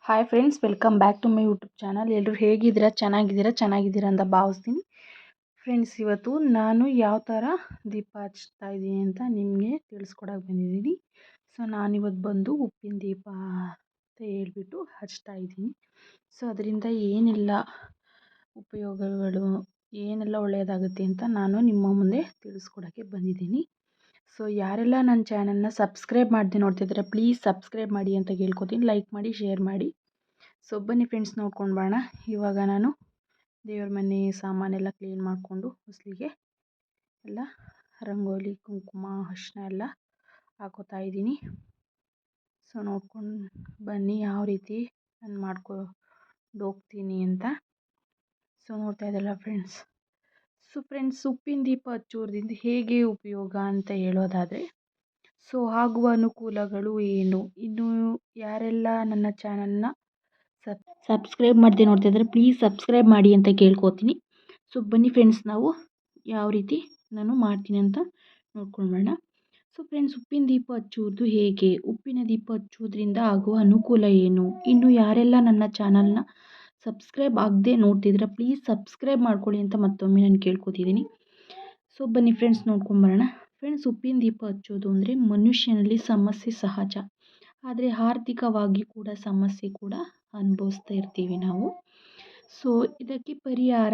Hi friends, welcome back to my YouTube channel. ಎಲ್ಲರೂ ಹೇಗಿದ್ದೀರಾ? ಚೆನ್ನಾಗಿದ್ದೀರಾ ಅಂತ ಭಾವಿಸ್ತೀನಿ. ಫ್ರೆಂಡ್ಸ್, ಇವತ್ತು ನಾನು ಯಾವ ಥರ ದೀಪ ಹಚ್ತಾ ಇದ್ದೀನಿ ಅಂತ ನಿಮಗೆ ತಿಳಿಸ್ಕೊಡಕ್ಕೆ ಬಂದಿದ್ದೀನಿ. ಸೊ ನಾನಿವತ್ತು ಬಂದು ಉಪ್ಪಿನ ದೀಪ ಅಂತ ಹೇಳ್ಬಿಟ್ಟು ಹಚ್ತಾ ಇದ್ದೀನಿ. ಸೊ ಅದರಿಂದ ಏನೆಲ್ಲ ಉಪಯೋಗಗಳು, ಏನೆಲ್ಲ ಒಳ್ಳೆಯದಾಗುತ್ತೆ ಅಂತ ನಾನು ನಿಮ್ಮ ಮುಂದೆ ತಿಳಿಸ್ಕೊಡೋಕ್ಕೆ ಬಂದಿದ್ದೀನಿ. ಸೊ ಯಾರೆಲ್ಲ ನನ್ನ ಚಾನಲ್ನ ಸಬ್ಸ್ಕ್ರೈಬ್ ಮಾಡದೆ ನೋಡ್ತಿದ್ದಾರೆ, ಪ್ಲೀಸ್ ಸಬ್ಸ್ಕ್ರೈಬ್ ಮಾಡಿ ಅಂತ ಕೇಳ್ಕೊತೀನಿ. ಲೈಕ್ ಮಾಡಿ, ಶೇರ್ ಮಾಡಿ. ಸೊ ಬನ್ನಿ ಫ್ರೆಂಡ್ಸ್, ನೋಡ್ಕೊಂಡು ಬರೋಣ. ಇವಾಗ ನಾನು ದೇವ್ರ ಮನೆ ಸಾಮಾನೆಲ್ಲ ಕ್ಲೀನ್ ಮಾಡಿಕೊಂಡು ಹೊಸಲಿಗೆ ಎಲ್ಲ ರಂಗೋಲಿ, ಕುಂಕುಮ, ಅರಿಶಿನ ಎಲ್ಲ ಹಾಕೋತಾ ಇದ್ದೀನಿ. ಸೊ ನೋಡ್ಕೊಂಡು ಬನ್ನಿ ಯಾವ ರೀತಿ ನಾನು ಮಾಡ್ಕೊಂಡು ಹೋಗ್ತೀನಿ ಅಂತ. ಸೊ ನೋಡ್ತಾ ಇದ್ದಲ್ಲ ಫ್ರೆಂಡ್ಸ್. ಸೊ ಫ್ರೆಂಡ್ಸ್, ಉಪ್ಪಿನ ದೀಪ ಹಚ್ಚೋದ್ರಿಂದ ಹೇಗೆ ಉಪಯೋಗ ಅಂತ ಹೇಳೋದಾದರೆ, ಸೊ ಆಗುವ ಅನುಕೂಲಗಳು ಏನು, ಇನ್ನು ಯಾರೆಲ್ಲ ನನ್ನ ಚಾನಲ್ನ ಸಬ್ಸ್ಕ್ರೈಬ್ ಮಾಡದೆ ನೋಡ್ತಿದ್ದಾರೆ, ಪ್ಲೀಸ್ ಸಬ್ಸ್ಕ್ರೈಬ್ ಮಾಡಿ ಅಂತ ಕೇಳ್ಕೊತೀನಿ. ಸೊ ಬನ್ನಿ ಫ್ರೆಂಡ್ಸ್, ನಾವು ಯಾವ ರೀತಿ ನಾನು ಮಾಡ್ತೀನಿ ಅಂತ ನೋಡ್ಕೊಂಡು ಬರೋಣ. ಸೊ ಫ್ರೆಂಡ್ಸ್, ಉಪ್ಪಿನ ದೀಪ ಹಚ್ಚೋದು ಹೇಗೆ, ಉಪ್ಪಿನ ದೀಪ ಹಚ್ಚೋದ್ರಿಂದ ಆಗುವ ಅನುಕೂಲ ಏನು, ಇನ್ನು ಯಾರೆಲ್ಲ ನನ್ನ ಚಾನಲ್ನ ಸಬ್ಸ್ಕ್ರೈಬ್ ಆಗದೆ ನೋಡ್ತಿದ್ರೆ ಪ್ಲೀಸ್ ಸಬ್ಸ್ಕ್ರೈಬ್ ಮಾಡ್ಕೊಳ್ಳಿ ಅಂತ ಮತ್ತೊಮ್ಮೆ ನಾನು ಕೇಳ್ಕೊತಿದ್ದೀನಿ. ಸೊ ಬನ್ನಿ ಫ್ರೆಂಡ್ಸ್, ನೋಡ್ಕೊಂಡು ಬರೋಣ. ಫ್ರೆಂಡ್ಸ್, ಉಪ್ಪಿನ ದೀಪ ಹಚ್ಚೋದು ಅಂದರೆ ಮನುಷ್ಯನಲ್ಲಿ ಸಮಸ್ಯೆ ಸಹಜ, ಆದರೆ ಆರ್ಥಿಕವಾಗಿ ಕೂಡ ಸಮಸ್ಯೆ ಕೂಡ ಅನುಭವಿಸ್ತಾ ಇರ್ತೀವಿ ನಾವು. ಸೊ ಇದಕ್ಕೆ ಪರಿಹಾರ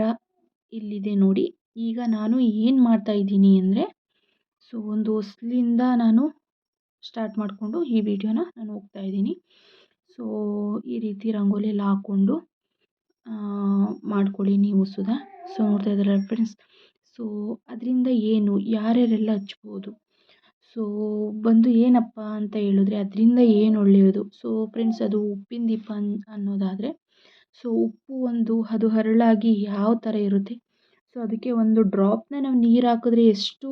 ಇಲ್ಲಿದೆ ನೋಡಿ. ಈಗ ನಾನು ಏನು ಮಾಡ್ತಾ ಇದ್ದೀನಿ ಅಂದರೆ, ಸೊ ಒಂದು ಹೊಸ್ಲಿಂದ ನಾನು ಸ್ಟಾರ್ಟ್ ಮಾಡಿಕೊಂಡು ಈ ವಿಡಿಯೋನ ನಾನು ಹೋಗ್ತಾ ಇದ್ದೀನಿ. ಸೊ ಈ ರೀತಿ ರಂಗೋಲಿ ಎಲ್ಲ ಹಾಕ್ಕೊಂಡು ಮಾಡ್ಕೊಳ್ಳಿ ನೀವು ಸುಧಾ. ಸೊ ನೋಡ್ತಾ ಇದ್ದೀರ ಫ್ರೆಂಡ್ಸ್. ಸೊ ಅದರಿಂದ ಏನು, ಯಾರ್ಯಾರೆಲ್ಲ ಹಚ್ಬೋದು, ಸೊ ಬಂದು ಏನಪ್ಪ ಅಂತ ಹೇಳಿದ್ರೆ ಅದರಿಂದ ಏನು ಒಳ್ಳೆಯದು. ಸೊ ಫ್ರೆಂಡ್ಸ್, ಅದು ಉಪ್ಪಿನ ದೀಪ ಅನ್ನೋದಾದರೆ, ಸೊ ಉಪ್ಪು ಅದು ಹರಳಾಗಿ ಯಾವ ಥರ ಇರುತ್ತೆ, ಸೊ ಅದಕ್ಕೆ ಒಂದು ಡ್ರಾಪ್ನ ನಾವು ನೀರು ಹಾಕಿದ್ರೆ ಎಷ್ಟು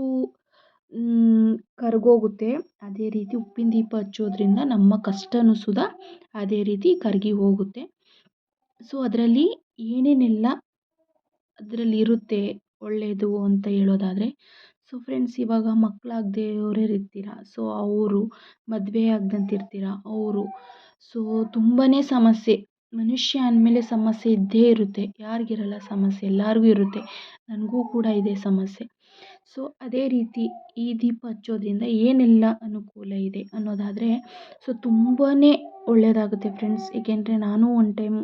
ಕರಗೋಗುತ್ತೆ, ಅದೇ ರೀತಿ ಉಪ್ಪಿನ ದೀಪ ಹಚ್ಚೋದ್ರಿಂದ ನಮ್ಮ ಕಷ್ಟನೂ ಸುಧಾ ಅದೇ ರೀತಿ ಕರಗಿ ಹೋಗುತ್ತೆ. ಸೊ ಅದರಲ್ಲಿ ಏನೇನೆಲ್ಲ ಅದರಲ್ಲಿ ಇರುತ್ತೆ ಒಳ್ಳೆಯದು ಅಂತ ಹೇಳೋದಾದರೆ, ಸೊ ಫ್ರೆಂಡ್ಸ್, ಇವಾಗ ಮಕ್ಕಳಾಗದೆ ಅವರೇ ಇರ್ತೀರ, ಸೊ ಅವರು ಮದುವೆ ಆಗದಂತಿರ್ತೀರ ಅವರು, ಸೊ ತುಂಬಾ ಸಮಸ್ಯೆ. ಮನುಷ್ಯ ಅಂದಮೇಲೆ ಸಮಸ್ಯೆ ಇದ್ದೇ ಇರುತ್ತೆ, ಯಾರಿಗಿರಲ್ಲ ಸಮಸ್ಯೆ, ಎಲ್ಲರಿಗೂ ಇರುತ್ತೆ. ನನಗೂ ಕೂಡ ಇದೆ ಸಮಸ್ಯೆ. ಸೊ ಅದೇ ರೀತಿ ಈ ದೀಪ ಹಚ್ಚೋದ್ರಿಂದ ಏನೆಲ್ಲ ಅನುಕೂಲ ಇದೆ ಅನ್ನೋದಾದರೆ, ಸೊ ತುಂಬಾ ಒಳ್ಳೆಯದಾಗುತ್ತೆ ಫ್ರೆಂಡ್ಸ್. ಏಕೆಂದರೆ ನಾನು ಒನ್ ಟೈಮ್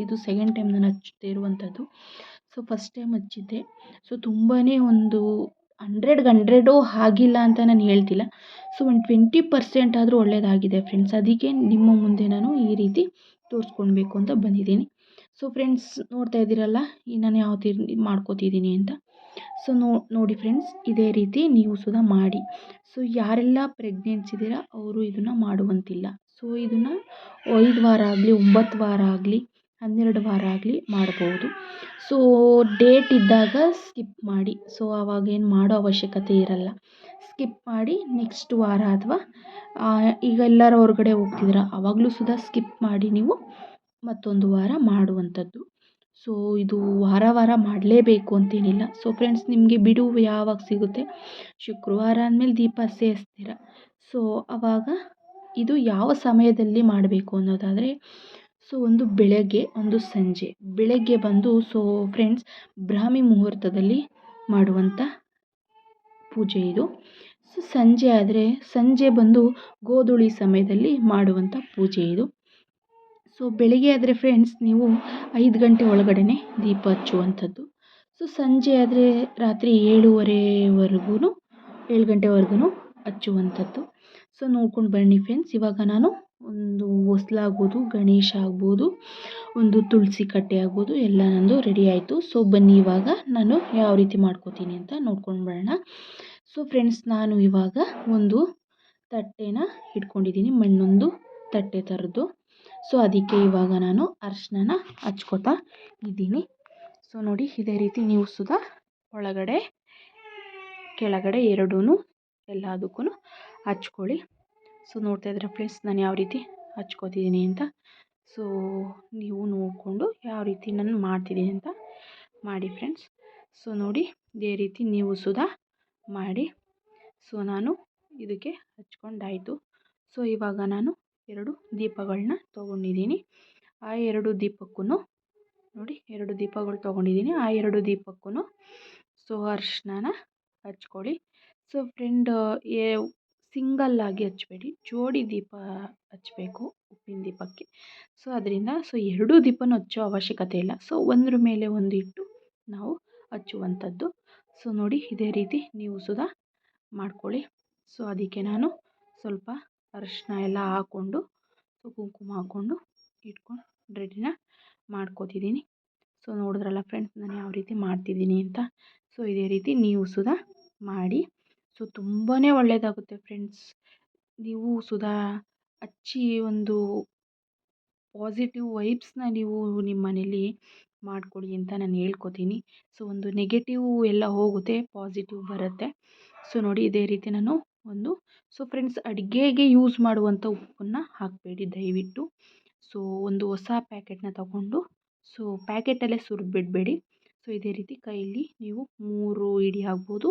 ಇದು ಸೆಕೆಂಡ್ ಟೈಮ್ ನಾನು ಹಚ್ತಾ ಇರುವಂಥದ್ದು. ಸೊ ಫಸ್ಟ್ ಟೈಮ್ ಹಚ್ಚಿದ್ದೆ. ಸೊ ತುಂಬಾ ಒಂದು 100 ಆಗಿಲ್ಲ ಅಂತ ನಾನು ಹೇಳ್ತಿಲ್ಲ. ಸೊ ಒಂದು 20% ಆದರೂ ಒಳ್ಳೆಯದಾಗಿದೆ ಫ್ರೆಂಡ್ಸ್. ಅದಕ್ಕೆ ನಿಮ್ಮ ಮುಂದೆ ನಾನು ಈ ರೀತಿ ತೋರಿಸ್ಕೊಳ್ಬೇಕು ಅಂತ ಬಂದಿದ್ದೀನಿ. ಸೊ ಫ್ರೆಂಡ್ಸ್, ನೋಡ್ತಾ ಇದ್ದೀರಲ್ಲ ನಾನು ಯಾವ ರೀತಿ ಮಾಡ್ಕೋತಿದ್ದೀನಿ ಅಂತ. ಸೊ ನೋಡಿ ಫ್ರೆಂಡ್ಸ್, ಇದೇ ರೀತಿ ನೀವು ಸುಧಾ ಮಾಡಿ. ಸೊ ಯಾರೆಲ್ಲ ಪ್ರೆಗ್ನೆನ್ಸ್ ಇದ್ದೀರಾ ಅವರು ಇದನ್ನು ಮಾಡುವಂತಿಲ್ಲ. ಸೊ ಇದನ್ನು 5 ವಾರ ಆಗಲಿ, 9 ವಾರ ಆಗಲಿ, 12 ವಾರ ಆಗಲಿ ಮಾಡ್ಬೋದು. ಸೊ ಡೇಟ್ ಇದ್ದಾಗ ಸ್ಕಿಪ್ ಮಾಡಿ. ಸೊ ಆವಾಗೇನು ಮಾಡೋ ಅವಶ್ಯಕತೆ ಇರಲ್ಲ. ಸ್ಕಿಪ್ ಮಾಡಿ ನೆಕ್ಸ್ಟ್ ವಾರ ಅಥವಾ ಈಗ ಎಲ್ಲರೂ ಹೊರಗಡೆ ಹೋಗ್ತಿದ್ದೀರ ಆವಾಗಲೂ ಸುಧಾ ಸ್ಕಿಪ್ ಮಾಡಿ ನೀವು ಮತ್ತೊಂದು ವಾರ ಮಾಡುವಂಥದ್ದು. ಸೊ ಇದು ವಾರ ಮಾಡಲೇಬೇಕು ಅಂತೇನಿಲ್ಲ. ಸೊ ಫ್ರೆಂಡ್ಸ್, ನಿಮಗೆ ಬಿಡುವು ಯಾವಾಗ ಸಿಗುತ್ತೆ, ಶುಕ್ರವಾರ ಅಂದಮೇಲೆ ದೀಪ ಸೇರಿಸ್ತೀರ. ಸೊ ಆವಾಗ ಇದು ಯಾವ ಸಮಯದಲ್ಲಿ ಮಾಡಬೇಕು ಅನ್ನೋದಾದರೆ, ಸೊ ಒಂದು ಬೆಳಗ್ಗೆ, ಒಂದು ಸಂಜೆ. ಬೆಳಗ್ಗೆ ಬಂದು ಸೊ ಫ್ರೆಂಡ್ಸ್, ಬ್ರಾಹ್ಮಿ ಮುಹೂರ್ತದಲ್ಲಿ ಮಾಡುವಂಥ ಪೂಜೆ ಇದು. ಸೊ ಸಂಜೆ ಆದರೆ ಸಂಜೆ ಬಂದು ಗೋಧೂಳಿ ಸಮಯದಲ್ಲಿ ಮಾಡುವಂಥ ಪೂಜೆ ಇದು. ಸೊ ಬೆಳಿಗ್ಗೆ ಆದರೆ ಫ್ರೆಂಡ್ಸ್, ನೀವು 5 ಗಂಟೆ ಒಳಗಡೆ ದೀಪ ಹಚ್ಚುವಂಥದ್ದು. ಸೊ ಸಂಜೆ ಆದರೆ ರಾತ್ರಿ 7 ಗಂಟೆವರೆಗೂ ಹಚ್ಚುವಂಥದ್ದು. ಸೊ ನೋಡ್ಕೊಂಡು ಬನ್ನಿ ಫ್ರೆಂಡ್ಸ್. ಇವಾಗ ನಾನು ಒಂದು ಹೊಸ್ಲಾಗ್ಬೋದು, ಗಣೇಶ ಆಗ್ಬೋದು, ಒಂದು ತುಳಸಿ ಕಟ್ಟೆ ಆಗ್ಬೋದು, ಎಲ್ಲ ನಂದು ರೆಡಿ ಆಯಿತು. ಸೊ ಬನ್ನಿ ಇವಾಗ ನಾನು ಯಾವ ರೀತಿ ಮಾಡ್ಕೋತೀನಿ ಅಂತ ನೋಡ್ಕೊಂಡು ಬರೋಣ. ಸೊ ಫ್ರೆಂಡ್ಸ್, ನಾನು ಇವಾಗ ಒಂದು ತಟ್ಟೆನ ಇಟ್ಕೊಂಡಿದ್ದೀನಿ, ಮಣ್ಣೊಂದು ತಟ್ಟೆ ಥರದ್ದು. ಸೊ ಅದಕ್ಕೆ ಇವಾಗ ನಾನು ಅರಿಶಿನ ಹಚ್ಕೋತಾ ಇದ್ದೀನಿ. ಸೊ ನೋಡಿ, ಇದೇ ರೀತಿ ನೀವು ಸುಧಾ ಒಳಗಡೆ ಕೆಳಗಡೆ ಎರಡೂ ಎಲ್ಲದಕ್ಕೂ ಹಚ್ಕೊಳ್ಳಿ. ಸೊ ನೋಡ್ತಾ ಇದ್ದೀರಾ ಫ್ರೆಂಡ್ಸ್, ನಾನು ಯಾವ ರೀತಿ ಹಚ್ಕೋತಿದ್ದೀನಿ ಅಂತ. ಸೊ ನೀವು ನೋಡಿಕೊಂಡು ಯಾವ ರೀತಿ ನಾನು ಮಾಡ್ತಿದ್ದೀನಿ ಅಂತ ಮಾಡಿ ಫ್ರೆಂಡ್ಸ್. ಸೊ ನೋಡಿ, ಇದೇ ರೀತಿ ನೀವು ಸುಧಾ ಮಾಡಿ. ಸೊ ನಾನು ಇದಕ್ಕೆ ಹಚ್ಕೊಂಡಾಯಿತು. ಸೊ ಇವಾಗ ನಾನು 2 ದೀಪಗಳನ್ನ ತೊಗೊಂಡಿದ್ದೀನಿ. ಆ 2 ದೀಪಕ್ಕೂ ನೋಡಿ 2 ದೀಪಗಳು ತೊಗೊಂಡಿದ್ದೀನಿ. ಆ 2 ದೀಪಕ್ಕೂ ಸೊ ಅರಿಶಿಣನ ಹಚ್ಕೊಳ್ಳಿ. ಸೊ ಫ್ರೆಂಡ್ ಸಿಂಗಲ್ಲಾಗಿ ಹಚ್ಬೇಡಿ, ಜೋಡಿ ದೀಪ ಹಚ್ಚಬೇಕು ಉಪ್ಪಿನ ದೀಪಕ್ಕೆ. ಸೊ ಅದರಿಂದ 2 ದೀಪನೂ ಹಚ್ಚೋ ಅವಶ್ಯಕತೆ ಇಲ್ಲ. ಸೊ ಒಂದ್ರ ಮೇಲೆ ಒಂದು ಇಟ್ಟು ನಾವು ಹಚ್ಚುವಂಥದ್ದು. ಸೊ ನೋಡಿ ಇದೇ ರೀತಿ ನೀವು ಸುಧಾ ಮಾಡ್ಕೊಳ್ಳಿ. ಸೊ ಅದಕ್ಕೆ ನಾನು ಸ್ವಲ್ಪ ಅರಿಶಿನ ಎಲ್ಲ ಹಾಕ್ಕೊಂಡು ಕುಂಕುಮ ಹಾಕ್ಕೊಂಡು ಇಟ್ಕೊಂಡು ರೆಡಿನ ಮಾಡ್ಕೋತಿದ್ದೀನಿ. ಸೊ ನೋಡಿದ್ರಲ್ಲ ಫ್ರೆಂಡ್ಸ್ ನಾನು ಯಾವ ರೀತಿ ಮಾಡ್ತಿದ್ದೀನಿ ಅಂತ. ಸೊ ಇದೇ ರೀತಿ ನೀವು ಸುಧಾ ಮಾಡಿ. ಸೊ ತುಂಬಾ ಒಳ್ಳೆಯದಾಗುತ್ತೆ ಫ್ರೆಂಡ್ಸ್. ನೀವು ಸುಧಾ ಹಚ್ಚಿ ಒಂದು ಪಾಸಿಟಿವ್ ವೈಬ್ಸ್ನ ನೀವು ನಿಮ್ಮ ಮನೇಲಿ ಮಾಡಿಕೊಡಿ ಅಂತ ನಾನು ಹೇಳ್ಕೊತೀನಿ. ಸೊ ಒಂದು ನೆಗೆಟಿವ್ ಎಲ್ಲ ಹೋಗುತ್ತೆ, ಪಾಸಿಟಿವ್ ಬರುತ್ತೆ. ಸೊ ನೋಡಿ ಇದೇ ರೀತಿ ನಾನು ಸೊ ಫ್ರೆಂಡ್ಸ್ ಅಡುಗೆಗೆ ಯೂಸ್ ಮಾಡುವಂಥ ಉಪ್ಪನ್ನು ಹಾಕಬೇಡಿ ದಯವಿಟ್ಟು. ಸೊ ಒಂದು ಹೊಸ ಪ್ಯಾಕೆಟ್ನ ತಗೊಂಡು ಸೊ ಪ್ಯಾಕೆಟಲ್ಲೇ ಸುರಿದು ಬಿಡಬೇಡಿ. ಸೊ ಇದೇ ರೀತಿ ಕೈಯಲ್ಲಿ ನೀವು 3 ಹಿಡಿ ಆಗ್ಬೋದು,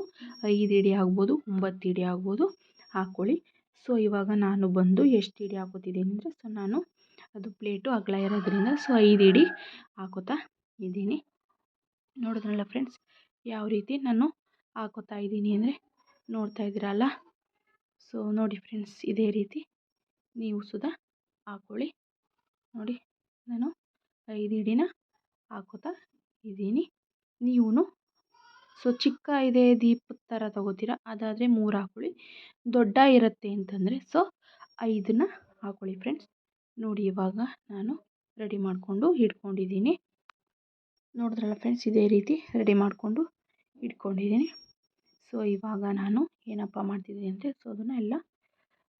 5 ಹಿಡಿ ಆಗ್ಬೋದು, 9 ಹಿಡಿ ಆಗ್ಬೋದು ಹಾಕ್ಕೊಳ್ಳಿ. ಸೊ ಇವಾಗ ನಾನು ಬಂದು ಎಷ್ಟು ಹಿಡಿ ಹಾಕೋತಿದ್ದೀನಿ ಅಂದರೆ ಸೊ ನಾನು ಅದು ಪ್ಲೇಟು ಅಗಲ ಇರೋದ್ರಿಂದ ಸೊ 5 ಹಿಡಿ ಹಾಕೋತಾ ಇದ್ದೀನಿ. ನೋಡಿದ್ರಲ್ಲ ಫ್ರೆಂಡ್ಸ್ ಯಾವ ರೀತಿ ನಾನು ಹಾಕೋತಾ ಇದ್ದೀನಿ ಅಂದರೆ ನೋಡ್ತಾ ಇದ್ದೀರಲ್ಲ. ಸೊ ನೋಡಿ ಫ್ರೆಂಡ್ಸ್ ಇದೇ ರೀತಿ ನೀವು ಸುಧಾ ಹಾಕ್ಕೊಳ್ಳಿ. ನೋಡಿ ನಾನು 5 ಹಿಡಿನ ಹಾಕೋತಾ ಇದ್ದೀನಿ. ನೀವು ಸೊ ಚಿಕ್ಕ ಇದೆ ದೀಪದ ಥರ ತೊಗೋತೀರ ಅದಾದರೆ 3 ಹಾಕ್ಕೊಳ್ಳಿ. ದೊಡ್ಡ ಇರುತ್ತೆ ಅಂತಂದರೆ ಸೊ 5ನ ಹಾಕ್ಕೊಳ್ಳಿ ಫ್ರೆಂಡ್ಸ್. ನೋಡಿ ಇವಾಗ ನಾನು ರೆಡಿ ಮಾಡಿಕೊಂಡು ಇಟ್ಕೊಂಡಿದ್ದೀನಿ. ನೋಡಿದ್ರಲ್ಲ ಫ್ರೆಂಡ್ಸ್ ಇದೇ ರೀತಿ ರೆಡಿ ಮಾಡಿಕೊಂಡು ಇಟ್ಕೊಂಡಿದ್ದೀನಿ. ಸೊ ಇವಾಗ ನಾನು ಏನಪ್ಪ ಮಾಡ್ತಿದ್ದೀನಿ ಅಂದರೆ ಸೊ ಅದನ್ನು ಎಲ್ಲ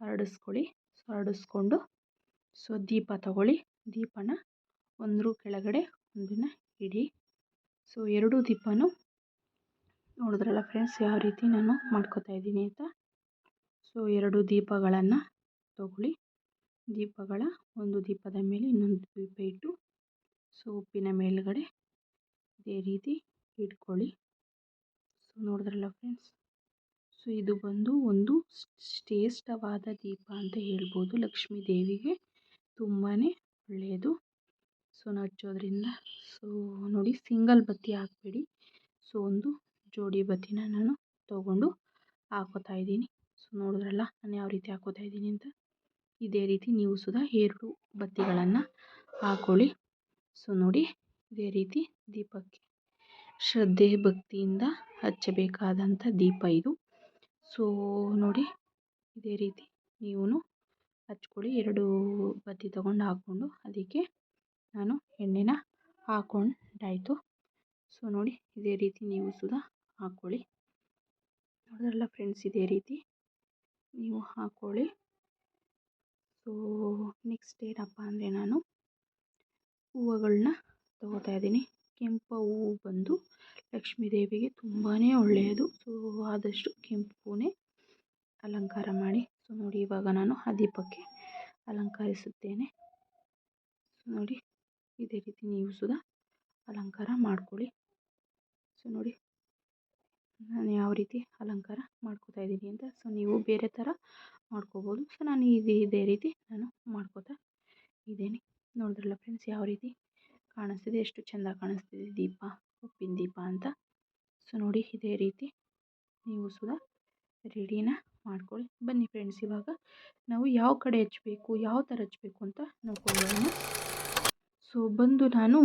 ಹರಡಿಸ್ಕೊಳ್ಳಿ. ಸೊ ಹರಡಿಸ್ಕೊಂಡು ಸೊ ದೀಪ ತಗೊಳ್ಳಿ. ದೀಪನ ಒಂದ್ರ ಕೆಳಗಡೆ ಒಂದನ್ನು ಇಡಿ. ಸೊ 2 ದೀಪನೂ ನೋಡಿದ್ರಲ್ಲ ಫ್ರೆಂಡ್ಸ್ ಯಾವ ರೀತಿ ನಾನು ಮಾಡ್ಕೋತಾ ಇದ್ದೀನಿ ಅಂತ. ಸೊ 2 ದೀಪಗಳನ್ನು ತಗೊಳ್ಳಿ. ದೀಪಗಳ ಒಂದು ದೀಪದ ಮೇಲೆ ಇನ್ನೊಂದು ದೀಪ ಇಟ್ಟು ಸೊ ಉಪ್ಪಿನ ಮೇಲುಗಡೆ ಇದೇ ರೀತಿ ಇಟ್ಕೊಳ್ಳಿ. ಸೊ ನೋಡಿದ್ರಲ್ಲ ಫ್ರೆಂಡ್ಸ್. ಸೊ ಇದು ಬಂದು ಒಂದು ಶ್ರೇಷ್ಠವಾದ ದೀಪ ಅಂತ ಹೇಳ್ಬೋದು. ಲಕ್ಷ್ಮೀ ದೇವಿಗೆ ತುಂಬಾ ಒಳ್ಳೆಯದು. ಸೊ ಹಚ್ಚೋದ್ರಿಂದ ಸೊ ನೋಡಿ ಸಿಂಗಲ್ ಬತ್ತಿ ಹಾಕಬೇಡಿ. ಸೊ ಒಂದು ಜೋಡಿ ಬತ್ತಿನ ನಾನು ತೊಗೊಂಡು ಹಾಕೋತಾ ಇದ್ದೀನಿ. ಸೊ ನೋಡಿದ್ರಲ್ಲ ನಾನು ಯಾವ ರೀತಿ ಹಾಕೋತಾ ಇದ್ದೀನಿ ಅಂತ. ಇದೇ ರೀತಿ ನೀವು ಸುಧಾ 2 ಬತ್ತಿಗಳನ್ನು ಹಾಕ್ಕೊಳ್ಳಿ. ಸೊ ನೋಡಿ ಇದೇ ರೀತಿ ದೀಪಕ್ಕೆ ಶ್ರದ್ಧೆ ಭಕ್ತಿಯಿಂದ ಹಚ್ಚಬೇಕಾದಂಥ ದೀಪ ಇದು. ಸೊ ನೋಡಿ ಇದೇ ರೀತಿ ನೀವು ಹಚ್ಕೊಳ್ಳಿ. 2 ಬತ್ತಿ ತೊಗೊಂಡು ಹಾಕ್ಕೊಂಡು ಅದಕ್ಕೆ ನಾನು ಎಣ್ಣೆನ ಹಾಕ್ಕೊಂಡಾಯಿತು. ಸೊ ನೋಡಿ ಇದೇ ರೀತಿ ನೀವು ಸುಧಾ ಹಾಕ್ಕೊಳ್ಳಿ. ನೋಡಿದ್ರಲ್ಲ ಫ್ರೆಂಡ್ಸ್ ಇದೇ ರೀತಿ ನೀವು ಹಾಕ್ಕೊಳ್ಳಿ. ಸೊ ನೆಕ್ಸ್ಟ್ ಏನಪ್ಪ ಅಂದರೆ ನಾನು ಹೂವುಗಳನ್ನ ತೊಗೋತಾ ಇದ್ದೀನಿ. ಕೆಂಪು ಹೂವು ಬಂದು ಲಕ್ಷ್ಮೀ ದೇವಿಗೆ ತುಂಬಾ ಒಳ್ಳೆಯದು. ಸೊ ಆದಷ್ಟು ಕೆಂಪು ಹೂವನ್ನೇ ಅಲಂಕಾರ ಮಾಡಿ. ಸೊ ನೋಡಿ ಇವಾಗ ನಾನು ಆ ದೀಪಕ್ಕೆ ಅಲಂಕರಿಸುತ್ತೇನೆ. ಸೊ ನೋಡಿ ಇದೇ ರೀತಿ ನೀವು ಸುಧಾ ಅಲಂಕಾರ ಮಾಡ್ಕೊಳ್ಳಿ. ಸೊ ನೋಡಿ ನಾನು ಯಾವ ರೀತಿ ಅಲಂಕಾರ ಮಾಡ್ಕೋತಾ ಇದ್ದೀನಿ ಅಂತ. ಸೊ ನೀವು ಬೇರೆ ಥರ ಮಾಡ್ಕೋಬೋದು. ಸೊ ನಾನು ಇದೇ ರೀತಿ ನಾನು ಮಾಡ್ಕೋತಾ ಇದ್ದೀನಿ. ನೋಡಿದ್ರಲ್ಲ ಫ್ರೆಂಡ್ಸ್ ಯಾವ ರೀತಿ ಕಾಣಿಸ್ತಿದೆ, ಎಷ್ಟು ಚೆಂದ ಕಾಣಿಸ್ತಿದೆ ದೀಪ, ಉಪ್ಪಿನ ದೀಪ ಅಂತ. ಸೊ ನೋಡಿ ಇದೇ ರೀತಿ ನೀವು ಸುಧಾ ರೆಡಿನ ಮಾಡ್ಕೊಳ್ಳಿ. ಬನ್ನಿ ಫ್ರೆಂಡ್ಸ್ ಇವಾಗ ನಾವು ಯಾವ ಕಡೆ ಹಚ್ಚಬೇಕು, ಯಾವ ಥರ ಹಚ್ಚಬೇಕು ಅಂತ ನೋಡ್ಕೊಳ್ಳೋಣ. ಸೊ ಬಂದು ನಾನು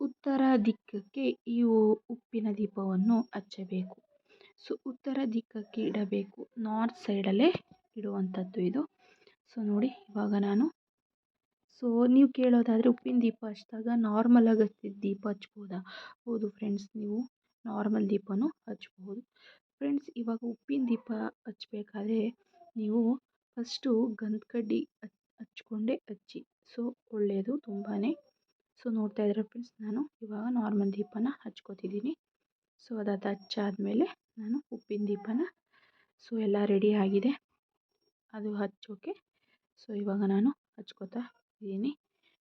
ಉತ್ತರ ದಿಕ್ಕಕ್ಕೆ ಈ ಉಪ್ಪಿನ ದೀಪವನ್ನು ಹಚ್ಚಬೇಕು. ಸೊ ಉತ್ತರ ದಿಕ್ಕಕ್ಕೆ ಇಡಬೇಕು. ನಾರ್ತ್ ಸೈಡಲ್ಲೇ ಇಡುವಂಥದ್ದು ಇದು. ಸೊ ನೋಡಿ ಇವಾಗ ನಾನು ಸೊ ನೀವು ಕೇಳೋದಾದರೆ ಉಪ್ಪಿನ ದೀಪ ಹಚ್ಚಿದಾಗ ನಾರ್ಮಲಾಗಿ ಹಚ್ಚಿದ ದೀಪ ಹಚ್ಬೋದಾ? ಹೌದು ಫ್ರೆಂಡ್ಸ್, ನೀವು ನಾರ್ಮಲ್ ದೀಪನೂ ಹಚ್ಬೋದು. ಫ್ರೆಂಡ್ಸ್ ಇವಾಗ ಉಪ್ಪಿನ ದೀಪ ಹಚ್ಬೇಕಾದ್ರೆ ನೀವು ಫಸ್ಟು ಗಂಧ ಕಡ್ಡಿ ಹಚ್ಕೊಂಡೇ ಹಚ್ಚಿ. ಸೊ ಒಳ್ಳೆಯದು ತುಂಬಾ. ಸೊ ನೋಡ್ತಾ ಇದ್ದೀರಾ ಫ್ರೆಂಡ್ಸ್ ನಾನು ಇವಾಗ ನಾರ್ಮಲ್ ದೀಪನ ಹಚ್ಕೋತಿದ್ದೀನಿ. ಸೊ ಅದು ಹಚ್ಚಾದಮೇಲೆ ನಾನು ಉಪ್ಪಿನ ದೀಪನ ಸೊ ಎಲ್ಲ ರೆಡಿ ಆಗಿದೆ ಅದು ಹಚ್ಚೋಕ್ಕೆ. ಸೊ ಇವಾಗ ನಾನು ಹಚ್ಕೋತಾ ಇದ್ದೀನಿ.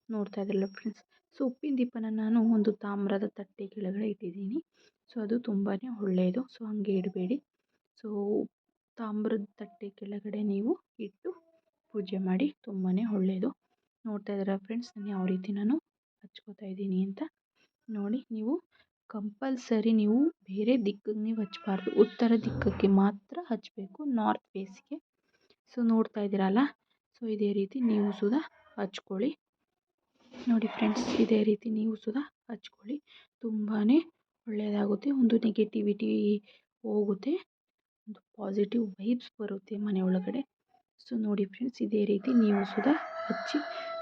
ನೋಡ್ತಾ ಇದ್ದೀರಲ್ಲ ಫ್ರೆಂಡ್ಸ್. ಸೊ ಉಪ್ಪಿನ ದೀಪನ ನಾನು ಒಂದು ತಾಮ್ರದ ತಟ್ಟೆ ಕೆಳಗಡೆ ಇಟ್ಟಿದ್ದೀನಿ. ಸೊ ಅದು ತುಂಬಾ ಒಳ್ಳೆಯದು. ಸೊ ಹಾಗೆ ಇಡಬೇಡಿ. ಸೊ ತಾಮ್ರದ ತಟ್ಟೆ ಕೆಳಗಡೆ ನೀವು ಇಟ್ಟು ಪೂಜೆ ಮಾಡಿ ತುಂಬಾ ಒಳ್ಳೆಯದು. ನೋಡ್ತಾ ಇದ್ದೀರಾ ಫ್ರೆಂಡ್ಸ್ ನಾನು ಯಾವ ರೀತಿ ನಾನು ಹಚ್ಕೋತಾ ಇದ್ದೀನಿ ಅಂತ. ನೋಡಿ ನೀವು ಕಂಪಲ್ಸರಿ ನೀವು ಬೇರೆ ದಿಕ್ಕಿಗೆ ನೀವು ಹಚ್ಚಬಾರ್ದು, ಉತ್ತರ ದಿಕ್ಕಕ್ಕೆ ಮಾತ್ರ ಹಚ್ಚಬೇಕು, ನಾರ್ತ್ ಫೇಸ್ಗೆ. ಸೊ ನೋಡ್ತಾ ಇದ್ದೀರಲ್ಲ, ಸೊ ಇದೇ ರೀತಿ ನೀವು ಸುಧಾ ಹಚ್ಕೊಳ್ಳಿ. ನೋಡಿ ಫ್ರೆಂಡ್ಸ್, ಇದೇ ರೀತಿ ನೀವು ಸುಧಾ ಹಚ್ಕೊಳ್ಳಿ, ತುಂಬಾ ಒಳ್ಳೆಯದಾಗುತ್ತೆ. ಒಂದು ನೆಗೆಟಿವಿಟಿ ಹೋಗುತ್ತೆ, ಒಂದು ಪಾಸಿಟಿವ್ ವೈಬ್ಸ್ ಬರುತ್ತೆ ಮನೆ ಒಳಗಡೆ. ಸೊ ನೋಡಿ ಫ್ರೆಂಡ್ಸ್, ಇದೇ ರೀತಿ ನೀವು ಸುಧಾ ಹಚ್ಚಿ.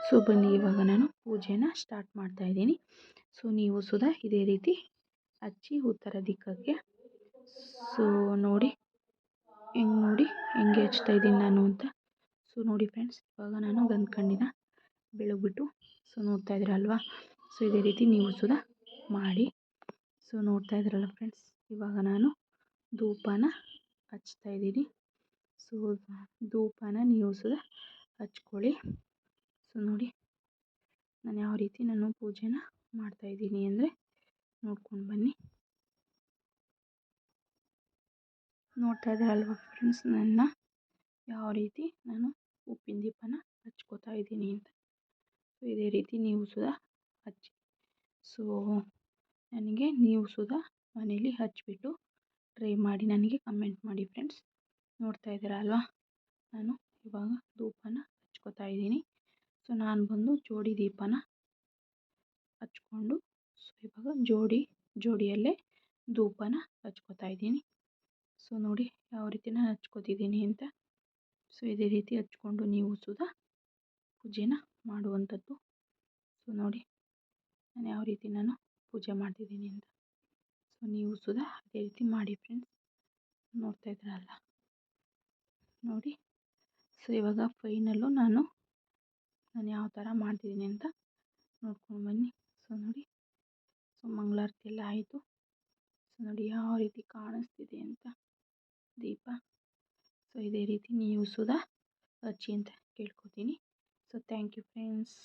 ಸೊ ಬನ್ನಿ ಇವಾಗ ನಾನು ಪೂಜೆನ ಸ್ಟಾರ್ಟ್ ಮಾಡ್ತಾ ಇದ್ದೀನಿ. ಸೊ ನೀವು ಸುಧಾ ಇದೇ ರೀತಿ ಹಚ್ಚಿ ಉತ್ತರ ದಿಕ್ಕಕ್ಕೆ. ಸೊ ನೋಡಿ ಹೆಂಗೆ ಹಚ್ತಾ ಇದ್ದೀನಿ ನಾನು ಅಂತ. ಸೊ ನೋಡಿ ಫ್ರೆಂಡ್ಸ್, ಇವಾಗ ನಾನು ಗಂಧ ಕಣ್ಣಿನ ಬೆಳಗ್ಬಿಟ್ಟು, ಸೊ ನೋಡ್ತಾ ಇದ್ದೀರಲ್ವಾ, ಸೊ ಇದೇ ರೀತಿ ನೀವು ಸುಧಾ ಮಾಡಿ. ಸೊ ನೋಡ್ತಾ ಇದ್ದೀರಲ್ಲ ಫ್ರೆಂಡ್ಸ್, ಇವಾಗ ನಾನು ಧೂಪನ ಹಚ್ತಾ ಇದ್ದೀನಿ. ಸೊ ಧೂಪನ ನೀವು ಸುಧಾ ಹಚ್ಕೊಳ್ಳಿ. ಸೊ ನೋಡಿ ನಾನು ಯಾವ ರೀತಿ ನಾನು ಪೂಜೆನ ಮಾಡ್ತಾಯಿದ್ದೀನಿ ಅಂದರೆ ನೋಡ್ಕೊಂಡು ಬನ್ನಿ. ನೋಡ್ತಾ ಇದ್ದೀರಲ್ವ ಫ್ರೆಂಡ್ಸ್, ನನ್ನ ಯಾವ ರೀತಿ ನಾನು ಉಪ್ಪಿನ ದೀಪನ ಹಚ್ಕೋತಾ ಇದ್ದೀನಿ ಅಂತ. ಸೊ ಇದೇ ರೀತಿ ನೀವು ಸುಧಾ ಹಚ್ಚಿ. ಸೊ ನನಗೆ ನೀವು ಸುಧಾ ಮನೇಲಿ ಹಚ್ಬಿಟ್ಟು ಟ್ರೈ ಮಾಡಿ ನನಗೆ ಕಮೆಂಟ್ ಮಾಡಿ ಫ್ರೆಂಡ್ಸ್. ನೋಡ್ತಾ ಇದ್ದೀರಲ್ವ, ನಾನು ಇವಾಗ ಧೂಪನ ಹಚ್ಕೋತಾ ಇದ್ದೀನಿ. ಸೊ ನಾನು ಬಂದು ಜೋಡಿ ದೀಪನ ಹಚ್ಕೊಂಡು, ಸೊ ಇವಾಗ ಜೋಡಿಯಲ್ಲೇ ಧೂಪನ ಹಚ್ಕೋತಾ ಇದ್ದೀನಿ. ಸೊ ನೋಡಿ ಯಾವ ರೀತಿ ನಾನು ಹಚ್ಕೋತಿದ್ದೀನಿ ಅಂತ. ಸೊ ಇದೇ ರೀತಿ ಹಚ್ಕೊಂಡು ನೀವು ಸುಧಾ ಪೂಜೆನ ಮಾಡುವಂಥದ್ದು. ಸೊ ನೋಡಿ ನಾನು ಯಾವ ರೀತಿ ನಾನು ಪೂಜೆ ಮಾಡ್ತಿದ್ದೀನಿ ಅಂತ. ಸೊ ನೀವು ಸುಧಾ ಅದೇ ರೀತಿ ಮಾಡಿ ಫ್ರೆಂಡ್ಸ್. ನೋಡ್ತಾ ಇದ್ದೀರಲ್ಲ ನೋಡಿ. ಸೊ ಇವಾಗ ಫೈನಲ್ಲು ನಾನು ಯಾವ ಥರ ಮಾಡ್ತಿದ್ದೀನಿ ಅಂತ ನೋಡ್ಕೊಂಡು ಬನ್ನಿ. ಸೊ ನೋಡಿ, ಸೊ ಮಂಗಳಾರತಿ ಎಲ್ಲ ಆಯಿತು. ಸೊ ನೋಡಿ ಯಾವ ರೀತಿ ಕಾಣಿಸ್ತಿದೆ ಅಂತ ದೀಪ. ಸೊ ಇದೇ ರೀತಿ ನೀವು ಸುಧಾ ಹಚ್ಚಿ ಅಂತ ಕೇಳ್ಕೊತೀನಿ. So thank you friends.